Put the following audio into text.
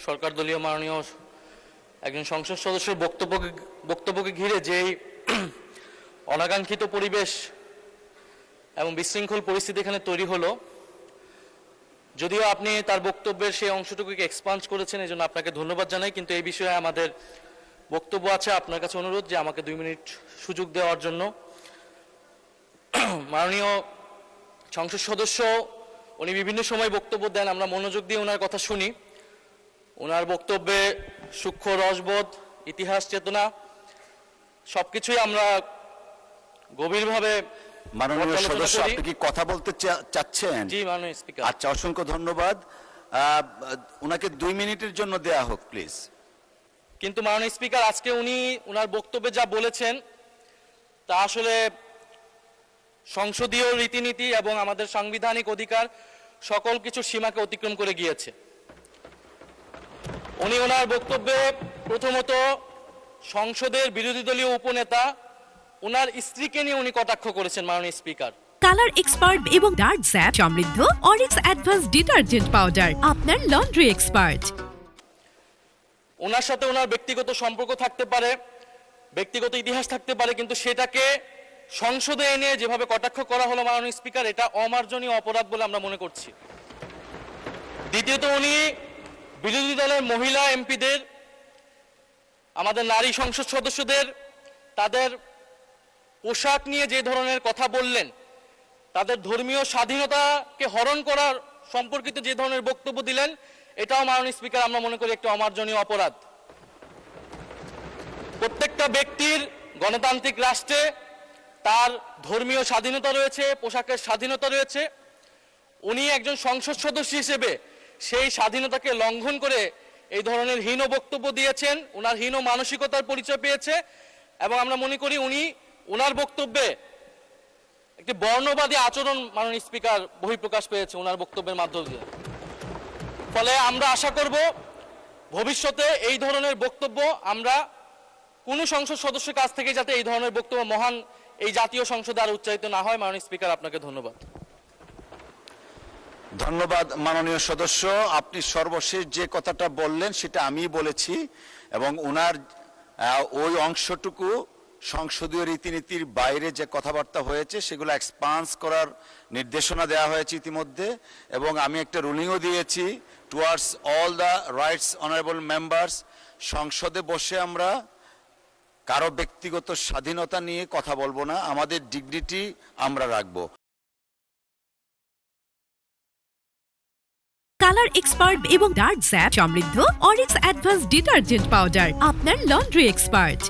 সরকার দলীয় মাননীয় একজন সংসদ সদস্যের বক্তব্যকে ঘিরে যেই অনাকাঙ্ক্ষিত পরিবেশ এবং বিশৃঙ্খল পরিস্থিতি এখানে তৈরি হলো, যদিও আপনি তার বক্তব্যের সেই অংশটুকুকে এক্সপান্স করেছেন, এই জন্য আপনাকে ধন্যবাদ জানাই। কিন্তু এই বিষয়ে আমাদের বক্তব্য আছে। আপনার কাছে অনুরোধ যে আমাকে 2 মিনিট সুযোগ দেওয়ার জন্য। মাননীয় সংসদ সদস্য উনি বিভিন্ন সময় বক্তব্য দেন, আমরা মনোযোগ দিয়ে ওনার কথা শুনি। ওনার বক্তব্যে সূক্ষ্ম রসবোধ, ইতিহাস চেতনা সবকিছুই আমরা গভীরভাবে। মাননীয় সদস্য, আপনি কি কথা বলতে চাচ্ছেন? জি মাননীয় স্পিকার। আচ্ছা, অসংখ্য ধন্যবাদ। ওনাকে 2 মিনিটের জন্য দেয়া হোক প্লিজ। কিন্তু মাননীয় স্পিকার, আজকে উনি ওনার বক্তব্যে যা বলেছেন তা আসলে সংসদীয় রীতিনীতি এবং আমাদের সাংবিধানিক অধিকার সকল কিছু সীমাকে অতিক্রম করে গিয়েছে। উনি ওনার বক্তব্যে প্রথমত সংসদের বিরোধী দলীয় উপনেতা ওনার স্ত্রীকে নিয়ে উনি কটাক্ষ করেছেন। মাননীয় স্পিকার, কালার এক্সপার্ট এবং ডার্ক স্যাপ সমৃদ্ধ অরিক্স অ্যাডভান্স ডিটারজেন্ট পাউডার আপনার লন্ড্রি এক্সপার্ট। ওনার সাথে ওনার ব্যক্তিগত সম্পর্ক থাকতে পারে, ব্যক্তিগত ইতিহাস থাকতে পারে, কিন্তু সেটাকে সংসদে এনে যেভাবে কটাক্ষ করা হলো মাননীয় স্পিকার, এটা অমার্জনীয় অপরাধ বলে আমরা মনে করছি। দ্বিতীয়ত, উনি বিরোধী দলের মহিলা এমপিদের, আমাদের নারী সংসদ সদস্যদের তাদের পোশাক নিয়ে যে ধরনের কথা বললেন, তাদের ধর্মীয় স্বাধীনতাকে হরণ করার সম্পর্কিত যে ধরনের বক্তব্য দিলেন, এটাও মাননীয় স্পিকার আমরা মনে করি একটা অমার্জনীয় অপরাধ। প্রত্যেকটা ব্যক্তির গণতান্ত্রিক রাষ্ট্রে তার ধর্মীয় স্বাধীনতা রয়েছে, পোশাকের স্বাধীনতা রয়েছে। উনি একজন সংসদ সদস্য হিসেবে সেই স্বাধীনতাকে লঙ্ঘন করে এই ধরনের হীন বক্তব্য দিয়েছেন, ওনার হীন মানসিকতার পরিচয় পেয়েছে। এবং আমরা মনে করি উনি ওনার বক্তব্যে একটি বর্ণবাদী আচরণ মাননীয় স্পিকার বহিঃপ্রকাশ পেয়েছে ওনার বক্তব্যের মাধ্যমে দিয়ে। ফলে আমরা আশা করব ভবিষ্যতে এই ধরনের বক্তব্য আমরা কোনো সংসদ সদস্যের কাছ থেকে যাতে এই ধরনের বক্তব্য মহান এই জাতীয় সংসদে আর উচ্চারিত না হয়। মাননীয় স্পিকার, আপনাকে ধন্যবাদ। ধন্যবাদ মাননীয় সদস্য। আপনি সর্বশেষ যে কথাটা বললেন সেটা আমি বলেছি, এবং ওনার ওই অংশটুকু সংসদীয় রীতিনীতির বাইরে যে কথাবার্তা হয়েছে সেগুলো এক্সপান্স করার নির্দেশনা দেওয়া হয়েছে ইতিমধ্যে, এবং আমি একটা রুলিংও দিয়েছি towards all the rights honourable members. সংসদে বসে আমরা কারো ব্যক্তিগত স্বাধীনতা নিয়ে কথা বলবো না, আমাদের ডিগনিটি আমরা রাখবো। কালার এক্সপার্ট এবং ডার্ক স্যাপ সমৃদ্ধ অরিক্স অ্যাডভান্স ডিটারজেন্ট পাউডার আপনার লন্ড্রি এক্সপার্ট।